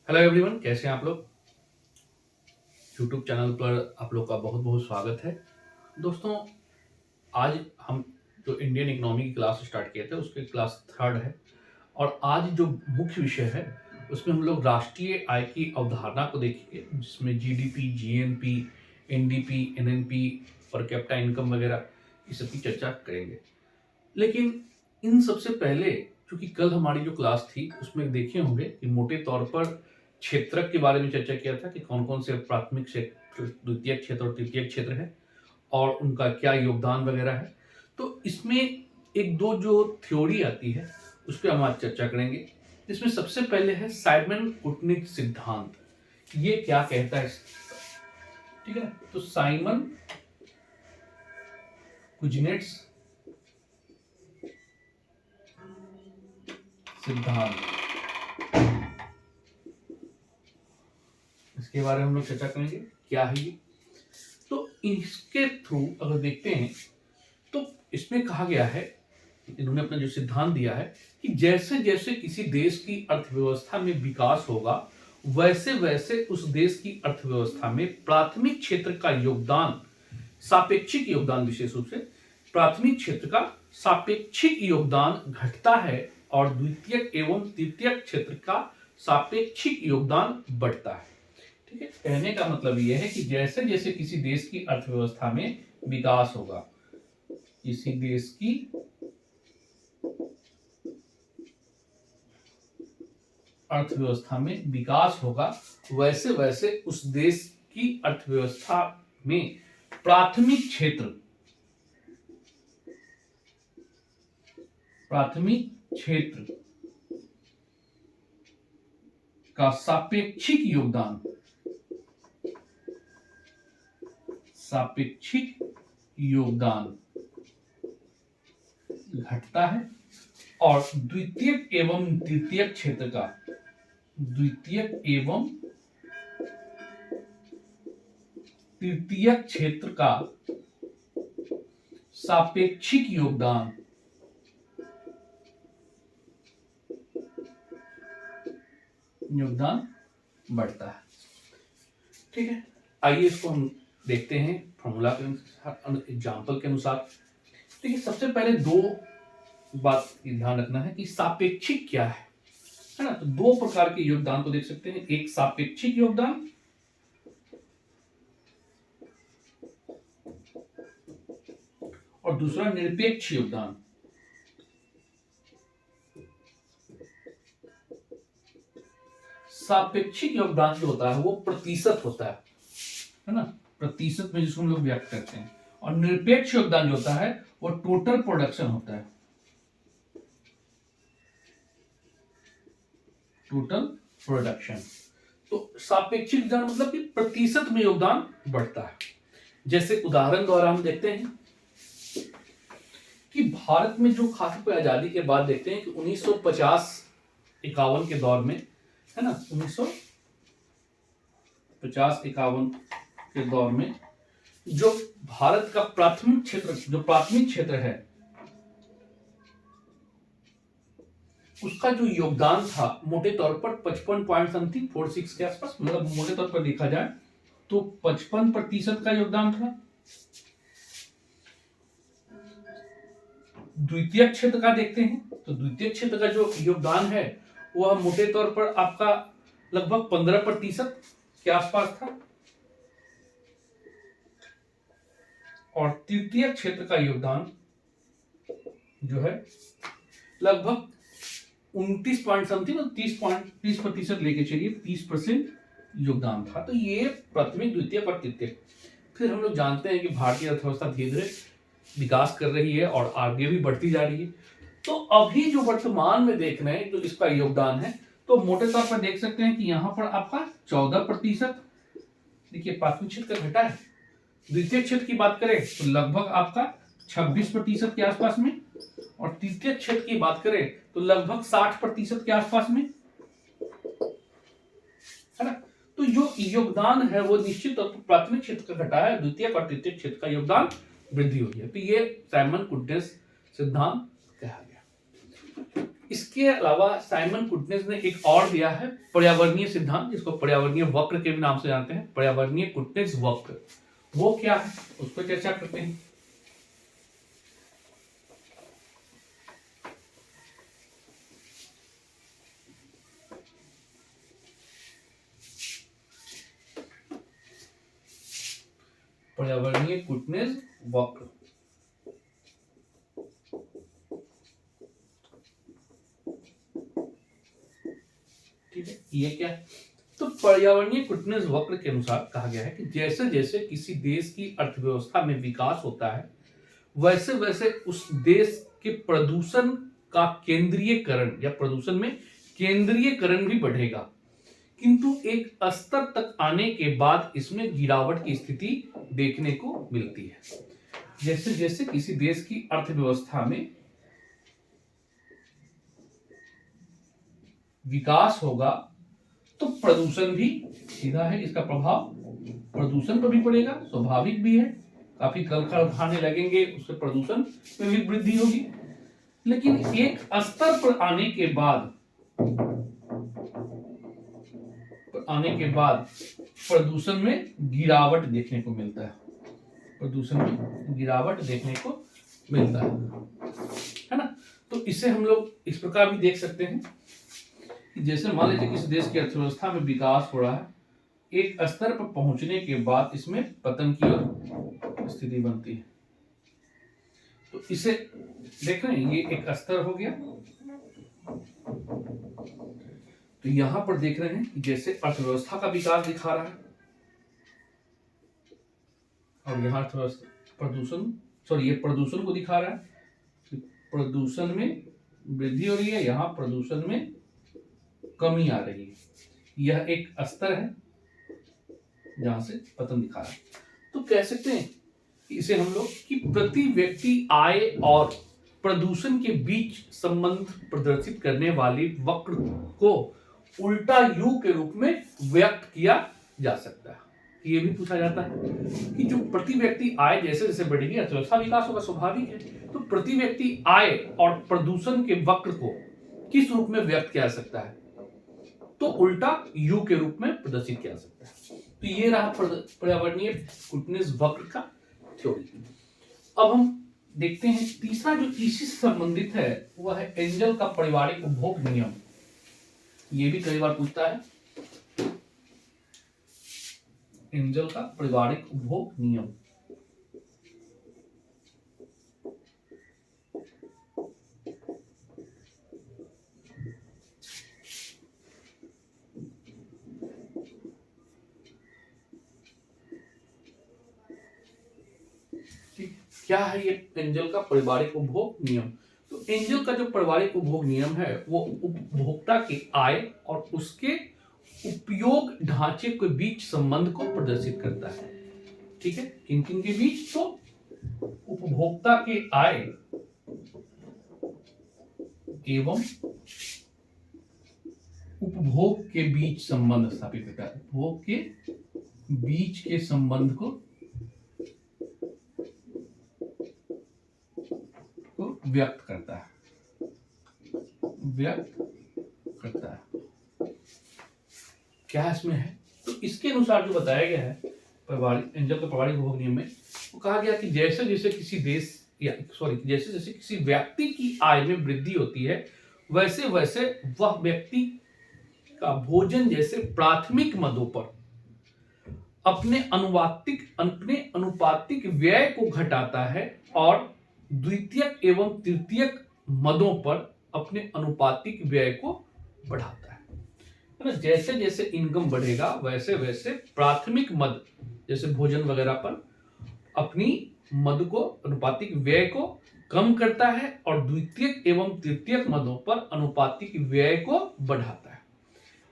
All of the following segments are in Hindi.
हेलो एवरीवन, कैसे हैं आप लोग। यूट्यूब चैनल पर आप लोग का बहुत बहुत स्वागत है। दोस्तों, आज हम जो इंडियन इकोनॉमी की क्लास स्टार्ट किए थे उसके क्लास थर्ड है। और आज जो मुख्य विषय है उसमें हम लोग राष्ट्रीय आय की अवधारणा को देखेंगे, जिसमें GDP, GNP, NDP, NNP, per capita income वगैरह इस सब की चर्चा करेंगे। लेकिन इन सबसे पहले, क्योंकि कल हमारी जो क्लास थी उसमें देखे होंगे कि मोटे तौर पर क्षेत्रक के बारे में चर्चा किया था कि कौन कौन से प्राथमिक क्षेत्र, द्वितीय क्षेत्र और तृतीय क्षेत्र है और उनका क्या योगदान वगैरह है। तो इसमें एक दो जो थ्योरी आती है उस पर हम आज चर्चा करेंगे। इसमें सबसे पहले है साइमन कुटनिक सिद्धांत। ये क्या कहता है, ठीक है। तो साइमन कुजनेट्स सिद्धांत, इसके बारे में हम लोग चर्चा करेंगे क्या है ये। तो इसके थ्रू अगर देखते हैं तो इसमें कहा गया है, इन्होंने अपना जो सिद्धांत दिया है कि जैसे जैसे किसी देश की अर्थव्यवस्था में विकास होगा वैसे वैसे उस देश की अर्थव्यवस्था में प्राथमिक क्षेत्र का योगदान, सापेक्षिक योगदान, विशेष रूप से प्राथमिक क्षेत्र का सापेक्षिक योगदान घटता है और द्वितीयक एवं तृतीयक क्षेत्र का सापेक्षिक योगदान बढ़ता है। ठीक है, कहने का मतलब यह है कि जैसे जैसे किसी देश की अर्थव्यवस्था में विकास होगा, किसी देश की अर्थव्यवस्था में विकास होगा वैसे वैसे उस देश की अर्थव्यवस्था में प्राथमिक क्षेत्र का सापेक्षिक योगदान घटता है और द्वितीयक एवं तृतीयक क्षेत्र का सापेक्षिक योगदान बढ़ता है। ठीक है, आइए इसको हम देखते हैं फॉर्मूला के अनुसार, एग्जाम्पल के अनुसार। देखिए, सबसे पहले दो बात ध्यान रखना है कि सापेक्षिक क्या है ना। तो दो प्रकार के योगदान को देख सकते हैं, एक सापेक्षिक योगदान और दूसरा निरपेक्ष योगदान। सापेक्षिक योगदान जो होता है वो प्रतिशत होता है ना, प्रतिशत में जिसको हम लोग व्यक्त करते हैं। और निरपेक्ष योगदान जो होता है वो टोटल प्रोडक्शन होता है, टोटल प्रोडक्शन। तो सापेक्षिक योगदान मतलब कि प्रतिशत में योगदान बढ़ता है। जैसे उदाहरण द्वारा हम देखते हैं कि भारत में जो खास पर आजादी के बाद देखते हैं कि 1950-51 के दौर में, है ना, 1950-51 के दौर में जो भारत का प्राथमिक क्षेत्र है उसका जो योगदान था मोटे तौर पर 55.46 के आसपास, मतलब मोटे तौर पर देखा जाए तो 55% का योगदान था। द्वितीय क्षेत्र का देखते हैं तो द्वितीय क्षेत्र का जो योगदान है वह मोटे तौर पर आपका लगभग 15% के आसपास था। और तृतीय क्षेत्र का योगदान जो है लगभग 29 पॉइंट समथिंग, 30% लेके चलिए, 30% योगदान था। तो ये प्राथमिक, द्वितीय और तृतीय। फिर हम लोग जानते हैं कि भारतीय अर्थव्यवस्था धीरे धीरे विकास कर रही है और आगे भी बढ़ती जा रही है। तो अभी जो वर्तमान में देख रहे हैं तो इसका योगदान है, तो मोटे तौर पर देख सकते हैं कि यहां पर आपका 14%, देखिए प्राथमिक क्षेत्र का घटा है। द्वितीय क्षेत्र की बात करें तो लगभग आपका 26% के आसपास में, और तृतीय क्षेत्र की बात करें तो लगभग 60% के आसपास में, है ना। तो जो योगदान है वो निश्चित तौर पर प्राथमिक क्षेत्र का घटा है, द्वितीय और तृतीय क्षेत्र का योगदान वृद्धि हुई है। तो ये साइमन कुटनेस सिद्धांत कहा गया। इसके अलावा साइमन कुटनेस ने एक और दिया है पर्यावरणीय सिद्धांत, जिसको पर्यावरणीय वक्र के भी नाम से जानते हैं, पर्यावरणीय कुटनेस वक्र। वो क्या है उस पर चर्चा करते हैं। पर्यावरणीय कुटनेस वक्र, ठीक है, ये क्या है? तो पर्यावरणीय कुटनेस वक्र के अनुसार कहा गया है कि जैसे जैसे किसी देश की अर्थव्यवस्था में विकास होता है, वैसे वैसे उस देश के प्रदूषण का केंद्रीयकरण या प्रदूषण में केंद्रीयकरण भी बढ़ेगा, किंतु एक स्तर तक आने के बाद इसमें गिरावट की स्थिति देखने को मिलती है। जैसे जैसे किसी देश की अर्थव्यवस्था में विकास होगा तो प्रदूषण भी सीधा है, इसका प्रभाव प्रदूषण पर भी पड़ेगा, स्वाभाविक भी है। काफी कल कारखाने लगेंगे, उससे प्रदूषण में भी वृद्धि होगी। लेकिन एक स्तर पर आने के बाद प्रदूषण में गिरावट देखने को मिलता है, प्रदूषण में गिरावट देखने को मिलता है ना। तो इसे हम लोग इस प्रकार भी देख सकते हैं कि जैसे मान लीजिए किसी देश की अर्थव्यवस्था में विकास हो रहा है, एक स्तर पर पहुंचने के बाद इसमें पतन की ओर स्थिति बनती है। तो इसे देख रहे हैं, ये एक स्तर हो गया। तो यहां पर देख रहे हैं कि जैसे अर्थव्यवस्था का विकास दिखा रहा है, और यहां अर्थव्यवस्था ये प्रदूषण को दिखा रहा है, प्रदूषण में वृद्धि हो रही है, यहां प्रदूषण में कमी आ रही है। यह एक स्तर है जहां से पतन दिखा रहा है। तो कह सकते हैं इसे हम लोग कि प्रति व्यक्ति आय और प्रदूषण के बीच संबंध प्रदर्शित करने वाली वक्र को उल्टा यू के रूप में व्यक्त किया जा सकता है। ये भी पूछा जाता है कि जो प्रति व्यक्ति आय जैसे जैसे बढ़ेगी अर्थव्यवस्था विकास होगा, स्वाभाविक है। तो प्रति व्यक्ति आय और प्रदूषण के वक्र को किस रूप में व्यक्त किया जा सकता है? तो उल्टा यू के रूप में प्रदर्शित किया जा सकता है। तो ये रहा पर्यावरणीय कुटनेस वक्र का थ्योरी। अब हम देखते हैं तीसरा जो इसी से संबंधित है वह है एंजल का पारिवारिक उपभोग नियम। ये भी कई बार पूछता है, एंजल का पारिवारिक उपभोग नियम। क्या है ये एंजल का पारिवारिक उपभोग नियम? तो एंजल का जो पारिवारिक उपभोग नियम है वो उपभोक्ता की आय और उसके उपयोग ढांचे के बीच संबंध को प्रदर्शित करता है। ठीक है, किन किन के बीच? तो उपभोक्ता की आय एवं उपभोग के बीच संबंध स्थापित करता है, उपभोग के बीच के संबंध को व्यक्त करता है। क्या इसमें है? तो इसके अनुसार जो बताया गया है एंजल के पारिवारिक उपभोग नियम में, वो कहा गया कि जैसे जैसे किसी व्यक्ति की आय में वृद्धि होती है, वैसे वैसे वह व्यक्ति का भोजन जैसे प्राथमिक मदों पर अपने अनुपातिक व्यय को घटाता है और द्वितीयक एवं तृतीयक मदों पर अपने अनुपातिक व्यय को बढ़ाता है। जैसे जैसे इनकम बढ़ेगा वैसे वैसे प्राथमिक मद जैसे भोजन वगैरह पर अपनी मद को, अनुपातिक व्यय को कम करता है और द्वितीयक एवं तृतीयक मदों पर अनुपातिक व्यय को बढ़ाता है।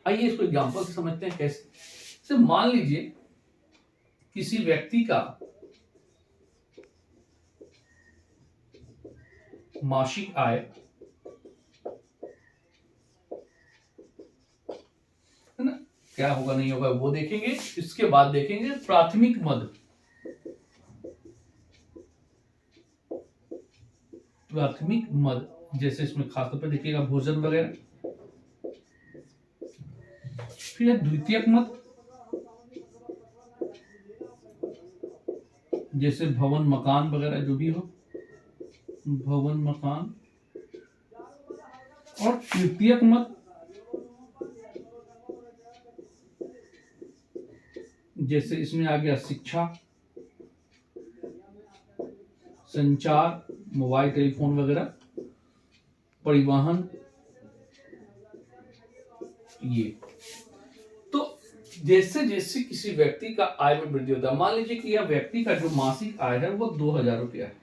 आइए इसको एग्जांपल से समझते हैं कैसे। मान लीजिए किसी व्यक्ति का मासिक आय है ना, क्या होगा नहीं होगा वो देखेंगे। इसके बाद देखेंगे प्राथमिक मद जैसे इसमें खासतौर पर देखिएगा भोजन वगैरह। फिर है द्वितीयक मत, जैसे भवन मकान वगैरह जो भी हो, भवन मकान। और तृतीयक मत, जैसे इसमें आ गया शिक्षा, संचार, मोबाइल टेलीफोन वगैरह, परिवहन, ये। तो जैसे जैसे किसी व्यक्ति का आय में वृद्धि होता है, मान लीजिए कि यह व्यक्ति का जो मासिक आय है वो 2000 रुपया है,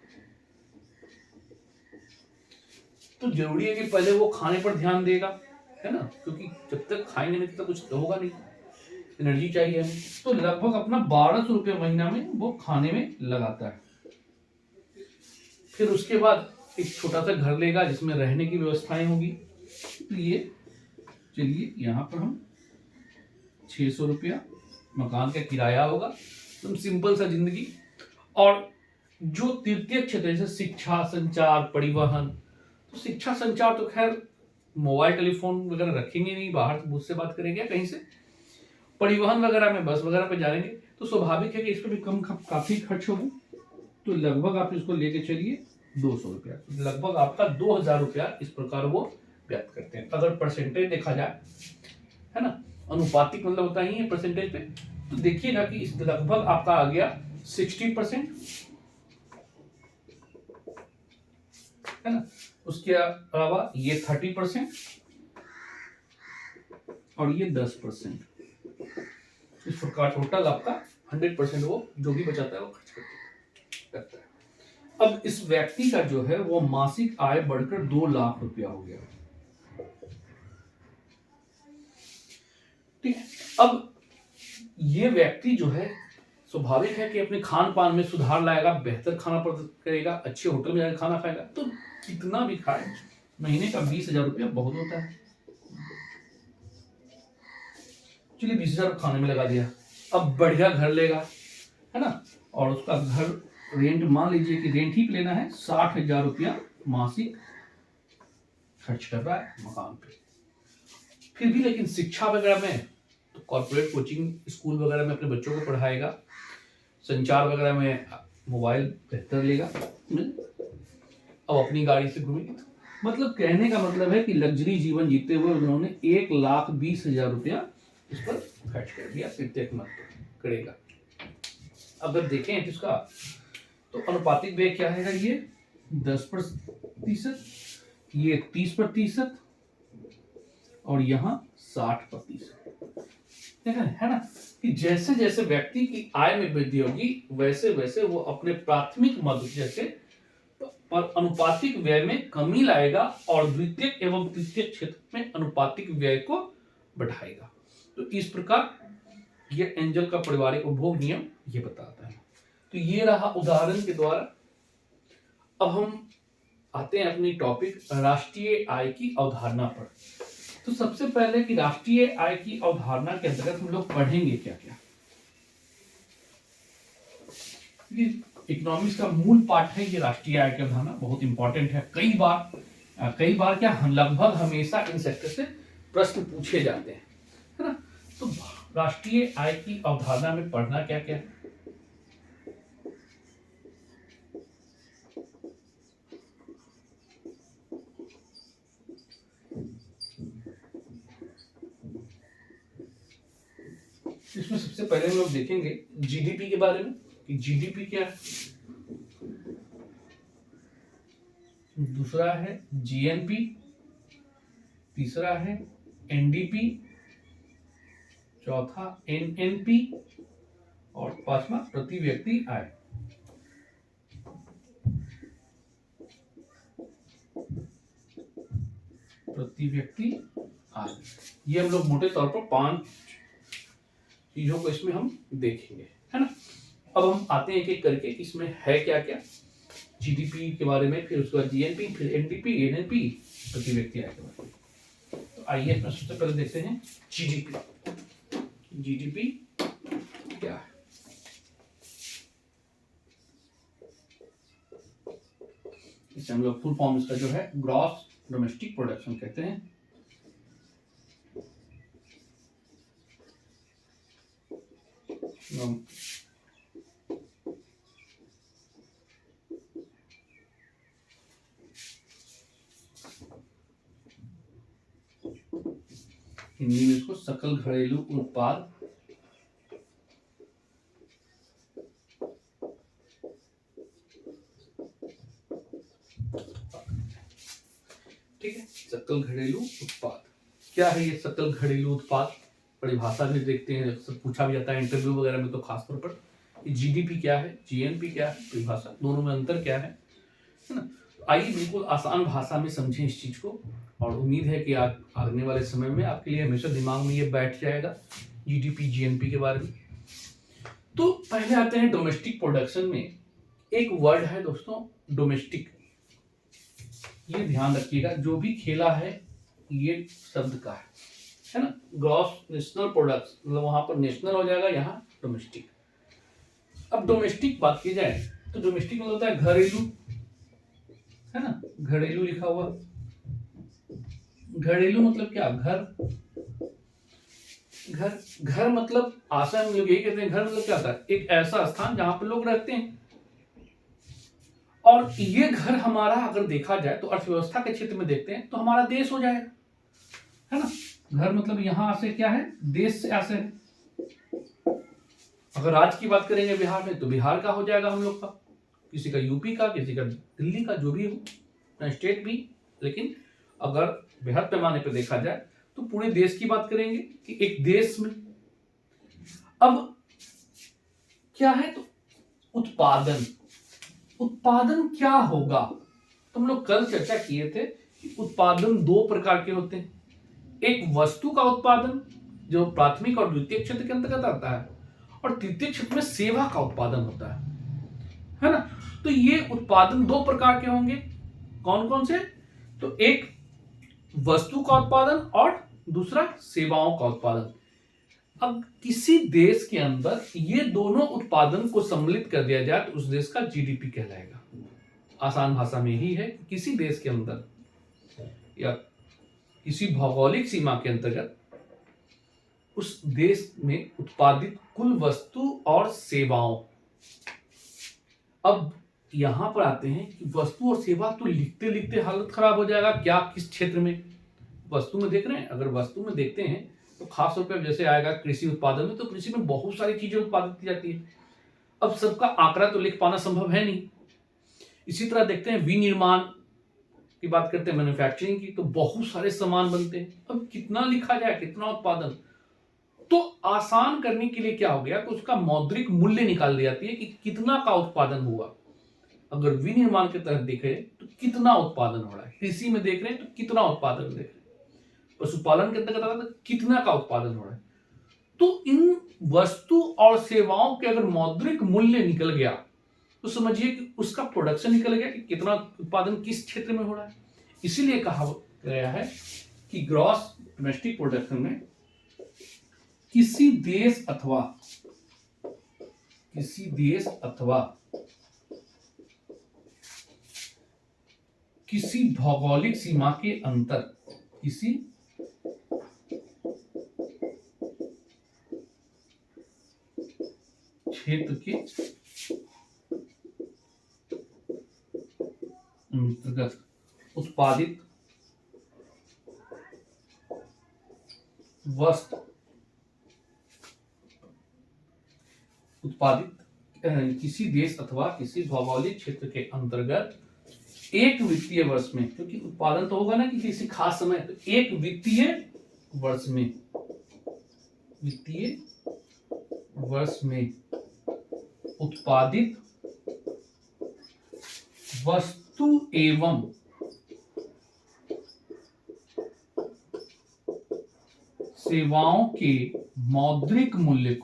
तो जरूरी है कि पहले वो खाने पर ध्यान देगा, है ना, क्योंकि जब तक खाएंगे नहीं तब तक कुछ होगा नहीं, एनर्जी चाहिए हमें। तो लगभग अपना 1200 रुपये महीना में वो खाने में लगाता है। फिर उसके बाद एक छोटा सा घर लेगा जिसमें रहने की व्यवस्थाएं होगी। तो ये चलिए यहाँ पर हम 600 रुपया मकान का किराया होगा, एकदम सिंपल सा जिंदगी। और जो तृतीय क्षेत्र जैसे शिक्षा, संचार, परिवहन, तो शिक्षा संचार तो खैर मोबाइल टेलीफोन वगैरह रखेंगे नहीं, बाहर से मुझसे बात करेंगे कहीं से। परिवहन वगैरह में बस वगैरह पे जाएंगे, तो स्वाभाविक है कि इस पर भी कम काफी खर्च होगा। तो लगभग आप इसको लेके चलिए 200 रुपया, लगभग आपका 2000 रुपया इस प्रकार वो व्यक्त करते हैं। अगर परसेंटेज देखा जाए, है ना, अनुपातिक मतलब होता ही है परसेंटेज पे, तो देखिएगा कि इस लगभग आपका आ गया 60%, है ना। उसके अलावा ये 30% और ये 10%, इस प्रकार टोटल आपका 100% वो जो भी बचाता है वो खर्च करता है। अब इस व्यक्ति का जो है वो मासिक आय बढ़कर 2 लाख रुपया हो गया। ठीक है। अब ये व्यक्ति जो है स्वाभाविक है कि अपने खान पान में सुधार लाएगा, बेहतर खाना करेगा, अच्छे होटल में जाकर खाना खाएगा। तो कितना भी खाए, महीने का 20,000 रुपया बहुत होता है। चलिए 20,000 खाने में लगा दिया। अब बढ़िया घर लेगा, है ना, और उसका घर रेंट मान लीजिए कि रेंट ही लेना है, 60,000 रुपया मासिक खर्च कर रहा है मकान पे। फिर भी लेकिन शिक्षा वगैरह में तो कॉर्पोरेट कोचिंग स्कूल वगैरह में अपने बच्चों को पढ़ाएगा, संचार वगैरह में मोबाइल बेहतर लेगा, अब अपनी गाड़ी से घूमेगी। मतलब कहने का मतलब है कि लग्जरी जीवन जीते हुए उन्होंने 1,20,000 रुपया इस पर खर्च कर दिया, प्रत्येक मत करेगा। अगर देखें इसका तो अनुपातिक व्यय क्या है, ये 10%, ये 30% और यहाँ 60%, है ना, कि जैसे जैसे व्यक्ति की आय में वृद्धि होगी वैसे वैसे वो अपने प्राथमिक मद जैसे पर अनुपातिक व्यय में कमी लाएगा और द्वितीय एवं तृतीय क्षेत्र में अनुपातिक व्यय को बढ़ाएगा। तो इस प्रकार ये एंजल का पारिवारिक उपभोग नियम ये बताता है। तो ये रहा उदाहरण के द्वारा। अब हम आते हैं अपनी टॉपिक राष्ट्रीय आय की अवधारणा पर। तो सबसे पहले कि राष्ट्रीय आय की अवधारणा के अंतर्गत हम लोग पढ़ेंगे क्या क्या। इकोनॉमिक्स का मूल पाठ है ये राष्ट्रीय आय की अवधारणा, बहुत इंपॉर्टेंट है। कई बार क्या लगभग हमेशा इन सेक्टर से प्रश्न पूछे जाते हैं, है ना। तो राष्ट्रीय आय की अवधारणा में पढ़ना क्या क्या है। इसमें सबसे पहले हम लोग देखेंगे जीडीपी के बारे में कि जीडीपी क्या है, दूसरा है जीएनपी, तीसरा है एनडीपी, चौथा एनएनपी और पांचवा प्रति व्यक्ति आय। प्रति व्यक्ति आय, ये हम लोग मोटे तौर पर 5 चीजों को इसमें हम देखेंगे, है ना। अब हम आते हैं एक एक करके इसमें है क्या क्या, जीडीपी के बारे में, फिर उसके बाद जीएनपी, फिर एनडीपी, एनएनपी, प्रति व्यक्ति आय के बारे में। तो आइए इसमें सबसे पहले देखते हैं जीडीपी। जीडीपी क्या है। इसे हम लोग फुल फॉर्म इसका जो है ग्रॉस डोमेस्टिक प्रोडक्शन कहते हैं। हिंदी में इसको सकल घरेलू उत्पाद ठीक है। सकल घरेलू उत्पाद क्या है? ये सकल घरेलू उत्पाद परिभाषा भी देखते हैं, अक्सर पूछा भी जाता है इंटरव्यू वगैरह में, तो खासतौर पर जीडीपी क्या है, जीएनपी क्या है, परिभाषा दोनों में अंतर क्या है ना। आइए बिल्कुल आसान भाषा में समझें इस चीज को, और उम्मीद है कि आने वाले समय में आपके लिए हमेशा दिमाग में ये बैठ जाएगा जीडीपी जीएनपी के बारे में। तो पहले आते हैं डोमेस्टिक प्रोडक्शन में। एक वर्ड है दोस्तों डोमेस्टिक, ये ध्यान रखिएगा, जो भी खेला है ये शब्द का है ना। ग्रॉस नेशनल प्रोडक्ट्स मतलब वहां पर नेशनल हो जाएगा, यहाँ डोमेस्टिक। अब डोमेस्टिक बात की जाए तो डोमेस्टिक मतलब होता है घरेलू, है ना। घरेलू लिखा हुआ, घरेलू मतलब क्या? घर। घर घर मतलब आशा हम लोग यही कहते हैं, घर मतलब क्या होता है? एक ऐसा स्थान जहां पर लोग रहते हैं। और ये घर हमारा अगर देखा जाए तो अर्थव्यवस्था के क्षेत्र में देखते हैं तो हमारा देश हो जाएगा, है ना। घर मतलब यहां से क्या है? देश से ऐसे है। अगर राज्य की बात करेंगे बिहार में तो बिहार का हो जाएगा हम लोग का, किसी का यूपी का, किसी का दिल्ली का, जो भी हो, स्टेट भी। लेकिन अगर बृहद पैमाने पर देखा जाए तो पूरे देश की बात करेंगे कि एक देश में। अब क्या है? तो उत्पादन। उत्पादन क्या होगा? तो हम लोग कल चर्चा किए थे कि उत्पादन दो प्रकार के होते हैं। एक वस्तु का उत्पादन जो प्राथमिक और द्वितीय क्षेत्र के अंतर्गत आता है, और तृतीय क्षेत्र में सेवा का उत्पादन होता है ना। तो ये उत्पादन दो प्रकार के होंगे। कौन कौन से? तो एक वस्तु का उत्पादन और दूसरा सेवाओं का उत्पादन। अब किसी देश के अंदर ये दोनों उत्पादन को सम्मिलित कर दिया जाए तो उस देश का जीडीपी कहलाएगा। आसान भाषा में ही है, किसी देश के अंदर या किसी भौगोलिक सीमा के अंतर्गत उस देश में उत्पादित कुल वस्तु और सेवाओं। अब यहां पर आते हैं कि वस्तु और सेवा, तो लिखते लिखते हालत खराब हो जाएगा। क्या किस क्षेत्र में? वस्तु में देख रहे हैं, अगर वस्तु में देखते हैं तो खास तौर पर जैसे आएगा कृषि उत्पादन में, तो कृषि में बहुत सारी चीजें उत्पादित की जाती है। अब सबका आंकड़ा तो लिख पाना संभव है नहीं। इसी तरह देखते हैं विनिर्माण की बात करते हैं, मैन्युफैक्चरिंग की, तो बहुत सारे सामान बनते हैं। अब कितना लिखा जाए, कितना उत्पादन? तो आसान करने के लिए क्या हो गया कि उसका मौद्रिक मूल्य निकाल दी जाती है कि कितना का उत्पादन हुआ। अगर विनिर्माण के तहत देखें तो कितना उत्पादन हो रहा है, कृषि में देख रहे हैं तो कितना उत्पादन देख रहे हैं, पशुपालन के अंतर्गत आता है तो कितना का उत्पादन हो रहा है। तो इन वस्तु और सेवाओं के अगर मौद्रिक मूल्य निकल गया तो समझिए कि उसका प्रोडक्शन निकल गया कि कितना उत्पादन किस क्षेत्र में हो रहा है। इसीलिए कहा गया है कि ग्रॉस डोमेस्टिक प्रोडक्शन में किसी देश अथवा किसी भौगोलिक सीमा के अंतर, किसी क्षेत्र के अंतर्गत उत्पादित वस्तु, किसी देश अथवा किसी भौगोलिक क्षेत्र के अंतर्गत एक वित्तीय वर्ष में, क्योंकि उत्पादन तो होगा ना कि किसी खास समय, तो एक वित्तीय वर्ष में उत्पादित वस्तु एवं सेवाओं के मौद्रिक मूल्य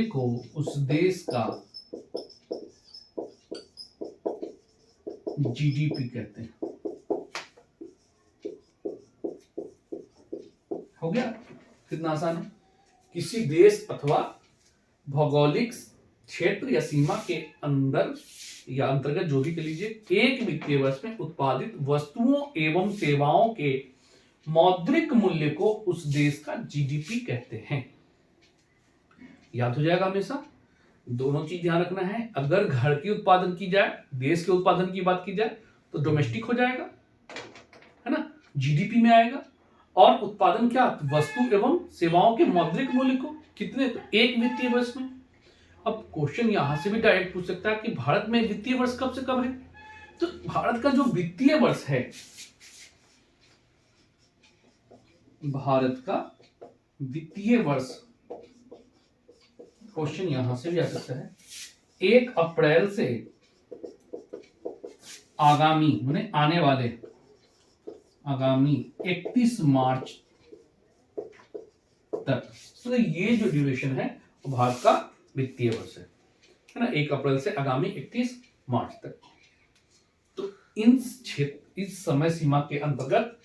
को उस देश का जीडीपी कहते हैं। हो गया? कितना आसान है। किसी देश अथवा भौगोलिक क्षेत्र या सीमा के अंदर या अंतर्गत जो भी कह लीजिए एक वित्तीय वर्ष में उत्पादित वस्तुओं एवं सेवाओं के मौद्रिक मूल्य को उस देश का जीडीपी कहते हैं। याद हो जाएगा हमेशा, दोनों चीज ध्यान रखना है। अगर घर के उत्पादन की जाए, देश के उत्पादन की बात की जाए तो डोमेस्टिक हो जाएगा, है ना, जीडीपी में आएगा। और उत्पादन क्या, वस्तु एवं सेवाओं के मौद्रिक मूल्य को कितने, तो एक वित्तीय वर्ष में। अब क्वेश्चन यहां से भी डायरेक्ट पूछ सकता है कि भारत में वित्तीय वर्ष कब से कब है। तो भारत का जो वित्तीय वर्ष है, भारत का वित्तीय वर्ष, क्वेश्चन यहां से भी आ सकता है 1 अप्रैल से आगामी माने आने वाले आगामी 31 मार्च तक। तो ये जो ड्यूरेशन है वो भारत का वित्तीय वर्ष है ना, 1 अप्रैल से आगामी 31 मार्च तक। तो इस समय सीमा के अंतर्गत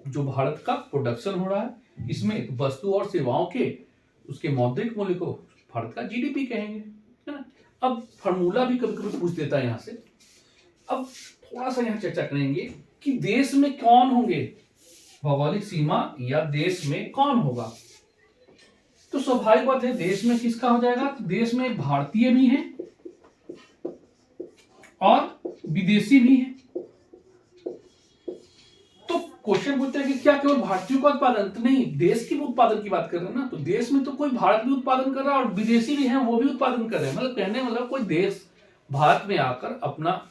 जो भारत का प्रोडक्शन हो रहा है, इसमें वस्तु और सेवाओं के उसके मौद्रिक मूल्य को भारत का जीडीपी कहेंगे, है ना। अब फॉर्मूला भी कभी कभी पूछ देता है यहां से। अब थोड़ा सा यहां चर्चा करेंगे कि देश में कौन होंगे, भौगोलिक सीमा या देश में कौन होगा। तो स्वाभाविक बात है, देश में किसका हो जाएगा, तो देश में भारतीय भी हैं और विदेशी भी हैं। तो क्वेश्चन पूछते हैं कि क्या केवल भारतीयों का उत्पादन, तो नहीं, देश की उत्पादन की बात कर रहे हैं ना। तो देश में तो कोई भारत भी उत्पादन कर रहा है और विदेशी भी हैं, वो भी उत्पादन कर रहे हैं। मतलब कहने मतलब कोई देश भारत में आकर अपना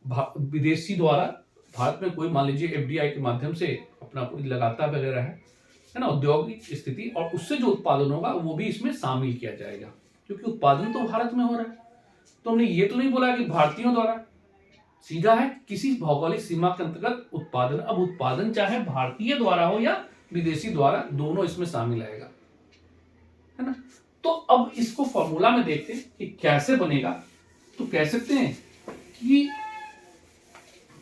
विदेशी द्वारा भारत में कोई मान लीजिए एफडीआई के माध्यम से अपना कोई लगाता वगैरह है ना, औद्योगिक स्थिति, और उससे जो उत्पादन होगा वो भी इसमें शामिल किया जाएगा, क्योंकि उत्पादन तो भारत में हो रहा है। तो हमने ये तो नहीं बोला कि भारतीयों द्वारा, सीधा है किसी भौगोलिक सीमा के अंतर्गत उत्पादन। अब उत्पादन चाहे भारतीय द्वारा हो या विदेशी द्वारा, दोनों इसमें शामिल आएगा, है ना। तो अब इसको फॉर्मूला में देखते हैं कि कैसे बनेगा। तो कह सकते हैं कि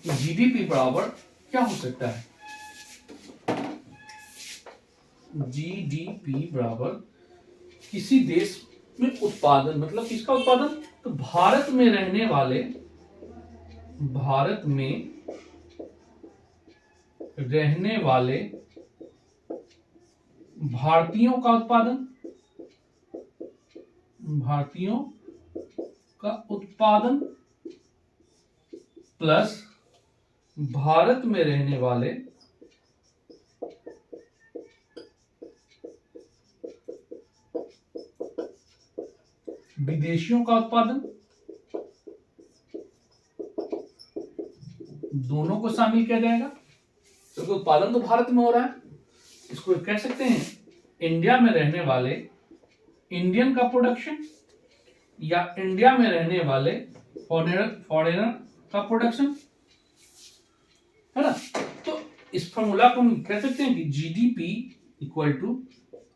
जीडीपी बराबर क्या हो सकता है, जीडीपी बराबर किसी देश में उत्पादन, मतलब किसका उत्पादन, तो भारत में रहने वाले भारतीयों का उत्पादन, भारतीयों का उत्पादन प्लस भारत में रहने वाले विदेशियों का उत्पादन, दोनों को शामिल किया जाएगा, क्योंकि तो उत्पादन तो भारत में हो रहा है। इसको कह सकते हैं इंडिया में रहने वाले इंडियन का प्रोडक्शन या इंडिया में रहने वाले फॉरेनर का प्रोडक्शन, है ना। तो इस फॉर्मूला को हम कह सकते हैं कि GDP equal to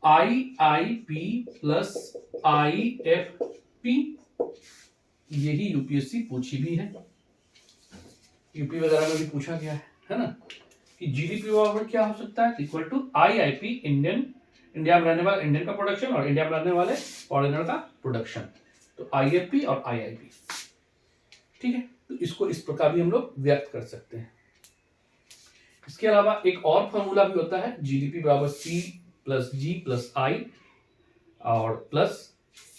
IIP plus IFP. यही यूपीएससी पूछी भी है, यूपी वगैरह में भी पूछा गया है ना, कि जीडीपी बराबर क्या हो सकता है, इक्वल टू आईआईपी, इंडिया में रहने वाले इंडियन का प्रोडक्शन और इंडिया में रहने वाले फॉरेनर का प्रोडक्शन। तो आईएफपी और आईआईपी, ठीक है। तो इसको इस प्रकार भी हम लोग व्यक्त कर सकते हैं। इसके अलावा एक और फॉर्मूला भी होता है, जीडीपी बराबर सी प्लस जी प्लस आई और प्लस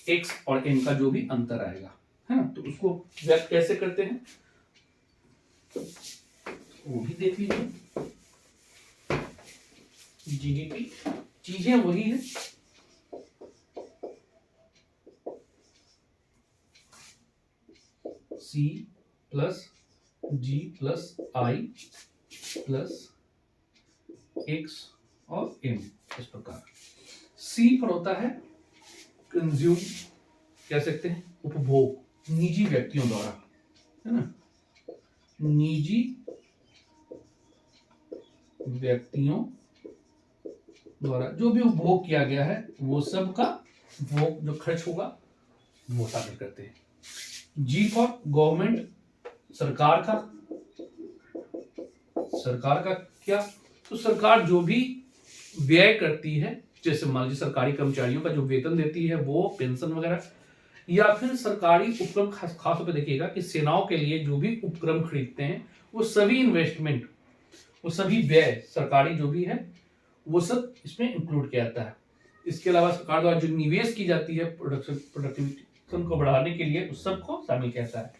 एक्स और एन का जो भी अंतर आएगा, है ना। तो उसको व्यक्त कैसे करते हैं वो भी देख लीजिए। जीडीपी चीजें वही है, सी प्लस जी प्लस आई प्लस एक्स और एम, इस प्रकार। सी पर होता है कंज्यूम, कह सकते हैं उपभोग, निजी व्यक्तियों द्वारा, है ना, निजी व्यक्तियों द्वारा जो भी उपभोग किया गया है वो सब का उपभोग जो खर्च होगा वो शामिल करते हैं। जी फॉर गवर्नमेंट, सरकार का क्या, तो सरकार जो भी व्यय करती है जैसे मान लीजिए सरकारी कर्मचारियों का जो वेतन देती है वो, पेंशन वगैरह, या फिर सरकारी उपक्रम, खास तौर पर देखिएगा कि सेनाओं के लिए जो भी उपक्रम खरीदते हैं वो सभी इन्वेस्टमेंट, वो सभी व्यय सरकारी जो भी है वो सब इसमें इंक्लूड किया जाता है। इसके अलावा सरकार द्वारा जो निवेश की जाती है प्रोडक्टिविटी को बढ़ाने के लिए, उस सबको शामिल किया जाता है।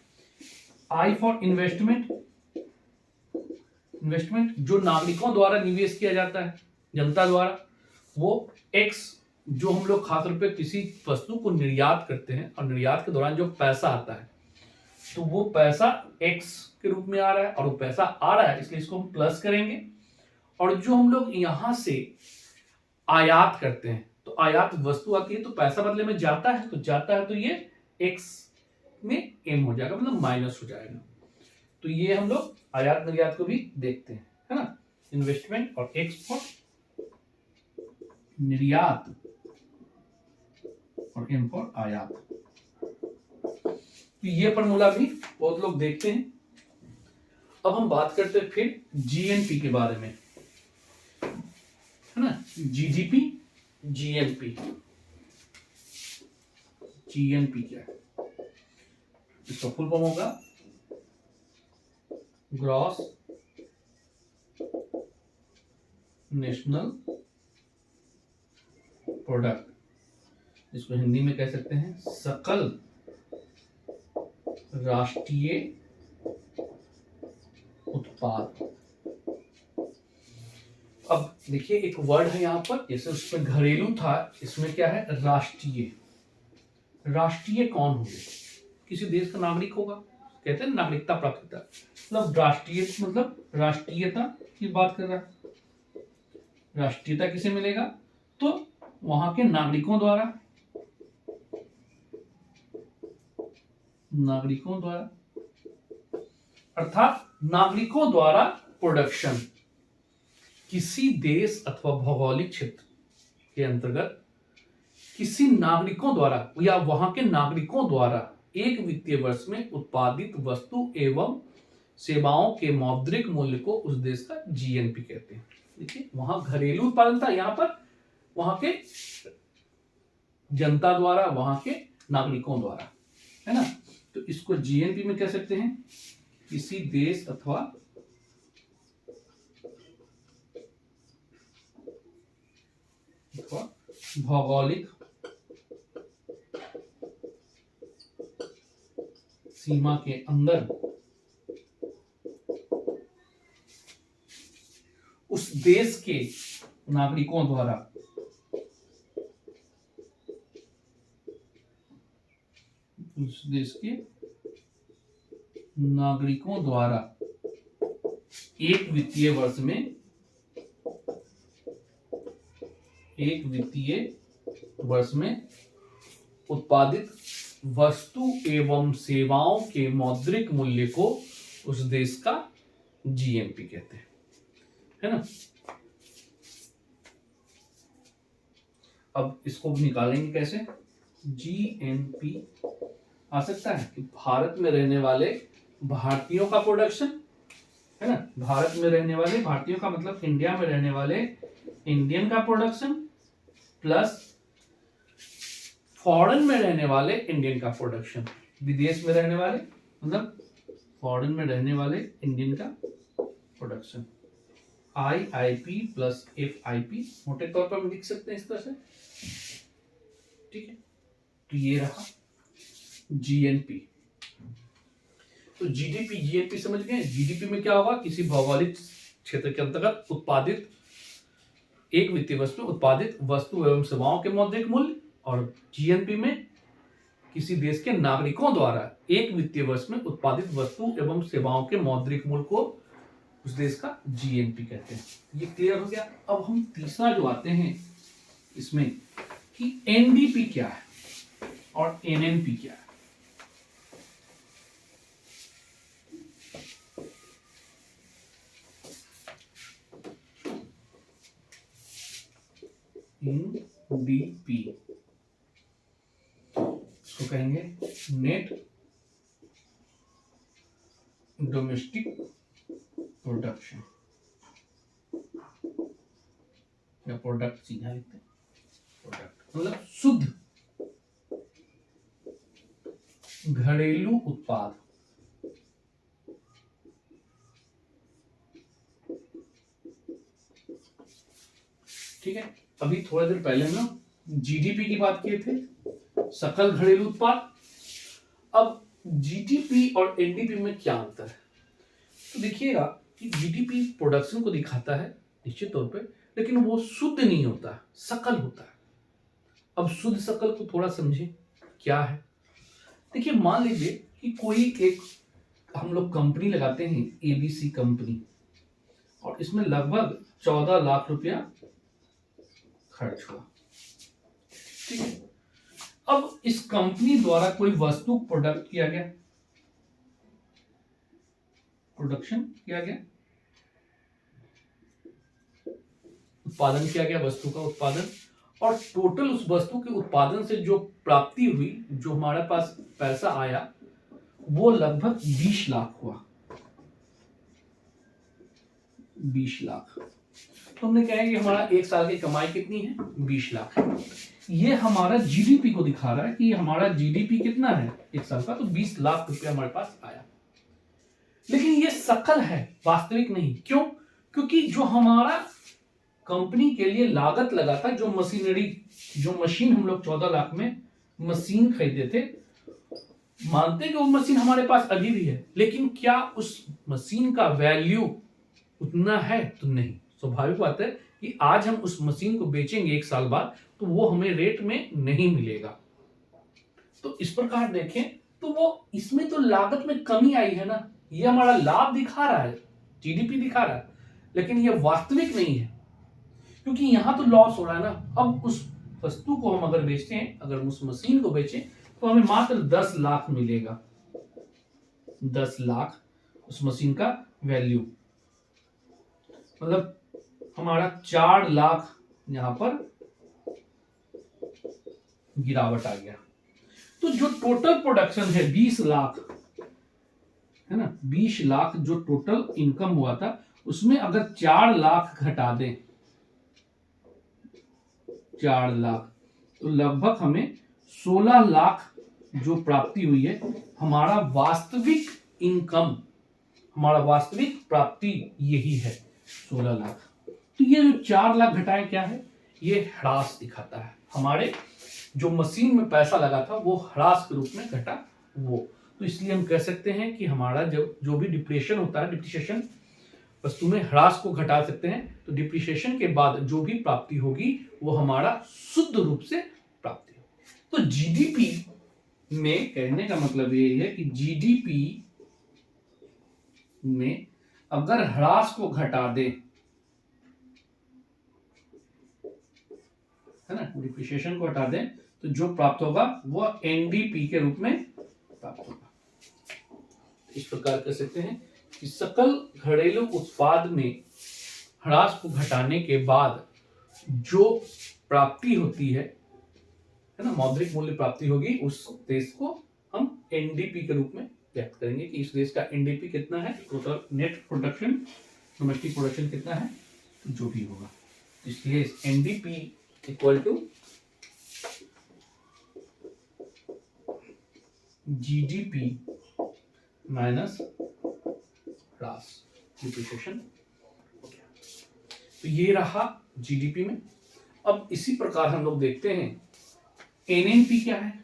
आई फॉर इन्वेस्टमेंट, इन्वेस्टमेंट जो नागरिकों द्वारा निवेश किया जाता है, जनता द्वारा, वो एक्स जो हम लोग खास तौर पे किसी वस्तु को निर्यात करते हैं और निर्यात के दौरान जो पैसा आता है तो वो पैसा एक्स के रूप में आ रहा है, और वो पैसा आ रहा है इसलिए इसको हम प्लस करेंगे। और जो हम लोग यहां से आयात करते हैं तो आयात वस्तु आती है तो पैसा बदले में जाता है, तो ये एक्स में एम हो जाएगा, मतलब माइनस हो जाएगा। तो ये हम लोग आयात निर्यात को भी देखते हैं, है ना, इन्वेस्टमेंट और एक्सपोर्ट, निर्यात और एम फॉर आयात। तो ये फॉर्मूला भी बहुत लोग देखते हैं। अब हम बात करते हैं फिर जीएनपी के बारे में, है ना, जीडीपी, जीएनपी। जीएनपी क्या है? इसका फुल फॉर्म होगा ग्रॉस नेशनल प्रोडक्ट, इसको हिंदी में कह सकते हैं सकल राष्ट्रीय उत्पाद। अब देखिए एक वर्ड है यहां पर, जैसे उसमें घरेलू था, इसमें क्या है, राष्ट्रीय। राष्ट्रीय कौन होगा? किसी देश का नागरिक होगा, कहते हैं नागरिकता प्राप्त होता है, मतलब राष्ट्रीय मतलब राष्ट्रीयता की बात कर रहा है। राष्ट्रीयता किसे मिलेगा? तो वहां के नागरिकों द्वारा, अर्थात नागरिकों द्वारा प्रोडक्शन। किसी देश अथवा भौगोलिक क्षेत्र के अंतर्गत किसी नागरिकों द्वारा या वहां के नागरिकों द्वारा एक वित्तीय वर्ष में उत्पादित वस्तु एवं सेवाओं के मौद्रिक मूल्य को उस देश का जीएनपी कहते हैं। देखिए वहां घरेलू उत्पादन था, यहां पर वहां के जनता द्वारा, वहां के नागरिकों द्वारा, है ना। तो इसको जीएनपी में कह सकते हैं किसी देश अथवा भौगोलिक सीमा के अंदर उस देश के नागरिकों द्वारा एक वित्तीय वर्ष में उत्पादित वस्तु एवं सेवाओं के मौद्रिक मूल्य को उस देश का जीएनपी कहते हैं, है ना। अब इसको निकालेंगे कैसे? जीएनपी आ सकता है कि भारत में रहने वाले भारतीयों का प्रोडक्शन, है ना, भारत में रहने वाले भारतीयों का मतलब इंडिया में रहने वाले इंडियन का प्रोडक्शन प्लस फॉरेन में रहने वाले इंडियन का प्रोडक्शन। विदेश में रहने वाले मतलब फॉरेन में रहने वाले इंडियन का प्रोडक्शन। आईआईपी प्लस एफआईपी मोटे तौर पर हम लिख सकते हैं इस तरह से, ठीक है। तो ये रहा जीएनपी। तो जीडीपी, जीएनपी समझ गए। जीडीपी में क्या होगा? किसी भौगोलिक क्षेत्र के अंतर्गत उत्पादित एक वित्तीय वर्ष में उत्पादित वस्तु एवं सेवाओं के मौद्रिक मूल्य, और जीएनपी में किसी देश के नागरिकों द्वारा एक वित्तीय वर्ष में उत्पादित वस्तु एवं सेवाओं के मौद्रिक मूल्य को उस देश का जीएनपी कहते हैं। ये क्लियर हो गया। अब हम तीसरा जो आते हैं इसमें कि एनडीपी क्या है और एनएनपी क्या है। एनडीपी इसको कहेंगे नेट डोमेस्टिक प्रोडक्शन या प्रोडक्ट सीधा लिखते हैं। मतलब शुद्ध घरेलू उत्पाद। ठीक है, अभी थोड़ी देर पहले ना जीडीपी की बात किए थे, सकल घरेलू उत्पाद। अब जीडीपी और एनडीपी में क्या अंतर है? तो देखिएगा कि जीडीपी प्रोडक्शन को दिखाता है निश्चित तौर पे, लेकिन वो शुद्ध नहीं होता, सकल होता है। अब शुद्ध सकल को थोड़ा समझे क्या है। देखिए, मान लीजिए कि कोई एक हम लोग कंपनी लगाते हैं, एबीसी कंपनी, और इसमें लगभग 14 लाख रुपया खर्च हुआ। ठीक है, अब इस कंपनी द्वारा कोई वस्तु प्रोडक्ट किया गया, प्रोडक्शन किया गया, उत्पादन किया गया, वस्तु का उत्पादन, और टोटल उस वस्तु के उत्पादन से जो प्राप्ति हुई, जो हमारे पास पैसा आया, वो लगभग 20 लाख हुआ। 20 लाख। तो हमने कहा कि हमारा एक साल की कमाई कितनी है? 20 लाख। ये हमारा जीडीपी को दिखा रहा है कि हमारा जीडीपी कितना है एक साल का, तो 20 लाख रुपया हमारे पास आया। लेकिन ये सकल है, वास्तविक नहीं। क्यों? क्योंकि जो हमारा कंपनी के लिए लागत लगा था, जो मशीनरी, जो मशीन हम लोग 14 लाख में मशीन खरीदे थे, मानते कि वो मशीन हमारे पास अभी भी है, लेकिन क्या उस मशीन का वैल्यू उतना है? तो नहीं। स्वाभाविक बात है कि आज हम उस मशीन को बेचेंगे एक साल बाद, तो वो हमें रेट में नहीं मिलेगा। तो इस प्रकार देखें तो वो इसमें तो लागत में कमी आई है ना, ये हमारा लाभ दिखा रहा है, जीडीपी दिखा रहा है, लेकिन ये वास्तविक नहीं है, क्योंकि यहां तो लॉस हो रहा है ना। अब उस वस्तु को हम अगर बेचते हैं, अगर उस मशीन को बेचें, तो हमें मात्र 10 लाख मिलेगा। 10 लाख उस मशीन का वैल्यू, मतलब हमारा 4 लाख यहां पर गिरावट आ गया। तो जो टोटल प्रोडक्शन है 20 लाख है ना, 20 लाख जो टोटल इनकम हुआ था, उसमें अगर 4 लाख घटा दें, 4 लाख, तो लगभग हमें 16 लाख जो प्राप्ति हुई है। हमारा वास्तविक इनकम, हमारा वास्तविक प्राप्ति यही है, 16 लाख। तो ये जो 4 लाख घटाए क्या है? ये ह्रास दिखाता है। हमारे जो मशीन में पैसा लगा था वो ह्रास के रूप में घटा वो। तो इसलिए हम कह सकते हैं कि हमारा जो भी डिप्रेशन होता है, डिप्रिसिएशन, वस्तु में ह्रास को घटा सकते हैं। तो डिप्रिसिएशन के बाद जो भी प्राप्ति होगी वो हमारा शुद्ध रूप से प्राप्ति होगी। तो जीडीपी में कहने का मतलब ये है कि जीडीपी में अगर ह्रास को घटा दे, है ना, डिप्रिसिएशन को हटा दें, तो जो प्राप्त होगा वो एनडीपी के रूप में प्राप्त होगा। इस प्रकार कह सकते हैं कि सकल घरेलू उत्पाद में ह्रास को घटाने के बाद जो प्राप्ति होती है ना, मौद्रिक मूल्य प्राप्ति होगी, उस देश को हम एनडीपी के रूप में व्यक्त करेंगे कि इस देश का एनडीपी कितना है, total net production, domestic production कितना है, तो जो भी होगा। इसलिए NDP equal to GDP minus ह्रास, डिप्रिसिएशन। तो ये रहा जीडीपी में। अब इसी प्रकार हम लोग देखते हैं एनएनपी क्या है।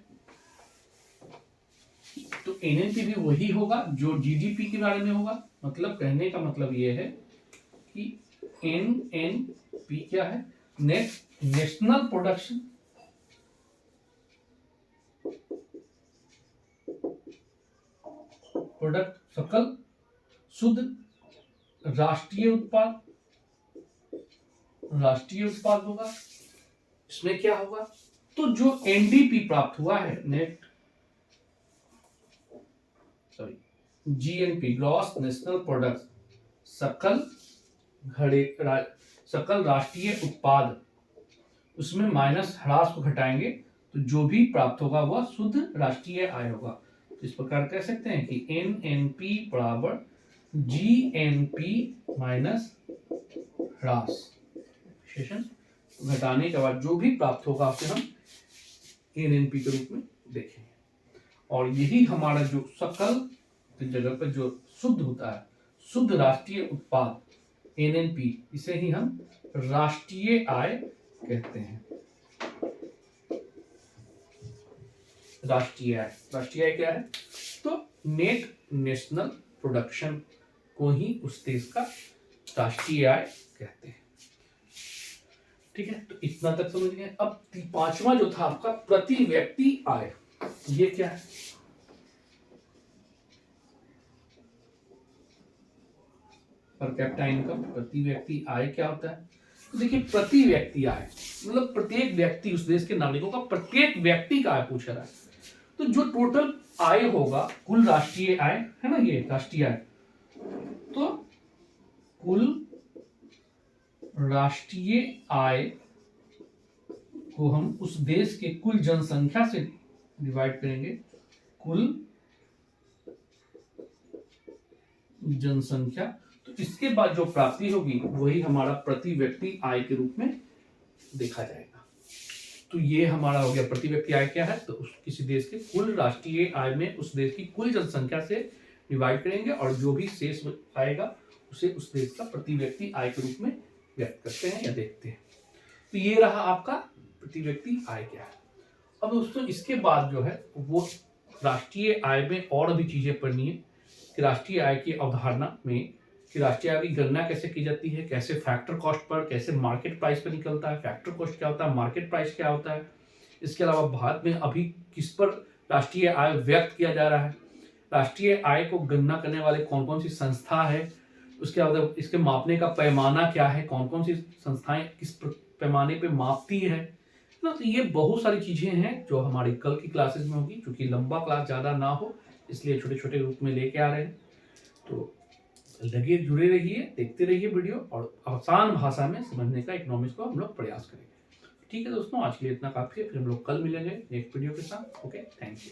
तो एनएनपी भी वही होगा जो जीडीपी के बारे में होगा। मतलब कहने का मतलब ये है कि एनएनपी क्या है? नेशनल प्रोडक्शन, प्रोडक्ट, सकल शुद्ध राष्ट्रीय उत्पाद, राष्ट्रीय उत्पाद होगा। इसमें क्या होगा? तो जो एनडीपी प्राप्त हुआ है, जीएनपी, ग्रॉस नेशनल प्रोडक्ट, सकल राष्ट्रीय उत्पाद, उसमें माइनस ह्रास को घटाएंगे, तो जो भी प्राप्त होगा वह शुद्ध राष्ट्रीय आय होगा। तो इस प्रकार कह सकते हैं कि एनएनपी बराबर जीएनपी माइनस ह्रास, घटाने के बाद जो भी प्राप्त होगा उसे हम एनएनपी के रूप में देखेंगे। और यही हमारा जो सकल की जगह पर जो शुद्ध होता है, शुद्ध राष्ट्रीय उत्पाद एनएनपी, इसे ही हम राष्ट्रीय आय कहते हैं। राष्ट्रीय आय, राष्ट्रीय आय क्या है? तो नेट नेशनल प्रोडक्शन को ही उस देश का राष्ट्रीय आय कहते हैं। ठीक है, तो इतना तक समझ गए। अब पांचवा जो था आपका प्रति व्यक्ति आय, ये क्या है? पर कैपिटा इनकम, प्रति व्यक्ति आय क्या होता है? तो देखिए, प्रति व्यक्ति आय मतलब प्रत्येक व्यक्ति, उस देश के नागरिकों का प्रत्येक व्यक्ति का आय पूछा रहा है। तो जो टोटल आय होगा, कुल राष्ट्रीय आय है ना, ये राष्ट्रीय आय, तो कुल राष्ट्रीय आय को हम उस देश के कुल जनसंख्या से डिवाइड करेंगे। कुल जनसंख्या, तो इसके बाद जो प्राप्ति होगी वही हमारा प्रति व्यक्ति आय के रूप में देखा जाएगा। तो ये हमारा हो गया प्रति व्यक्ति आय क्या है? तो किसी देश के कुल राष्ट्रीय आय में उस देश की कुल जनसंख्या से डिवाइड करेंगे और जो भी शेष आएगा उसे उस देश का प्रति व्यक्ति आय के रूप में व्यक्त करते हैं या देखते हैं। तो ये रहा आपका प्रति व्यक्ति आय क्या है। अब दोस्तों इसके बाद जो है वो राष्ट्रीय आय में और भी चीजें पढ़नी है कि राष्ट्रीय आय की अवधारणा में कि राष्ट्रीय आय की गणना कैसे की जाती है, कैसे फैक्टर कॉस्ट पर, कैसे मार्केट प्राइस पर निकलता है, फैक्टर कॉस्ट क्या होता है, मार्केट प्राइस क्या होता है। इसके अलावा भारत में अभी किस पर राष्ट्रीय आय व्यक्त किया जा रहा है, राष्ट्रीय आय को गणना करने वाले कौन कौन सी संस्था है, उसके बाद इसके मापने का पैमाना क्या है, कौन कौन सी संस्थाएं किस पैमाने पे मापती है ना। तो ये बहुत सारी चीजें हैं जो हमारी कल की क्लासेस में होगी। क्योंकि लंबा क्लास ज़्यादा ना हो इसलिए छोटे छोटे ग्रुप में लेके आ रहे हैं। तो लगे जुड़े रहिए, देखते रहिए वीडियो और आसान भाषा में समझने का इकोनॉमिक्स को हम लोग प्रयास करेंगे। ठीक है दोस्तों, आज के लिए इतना काफी है। फिर हम लोग कल मिलेंगे नेक्स्ट वीडियो के साथ। Okay, thank you.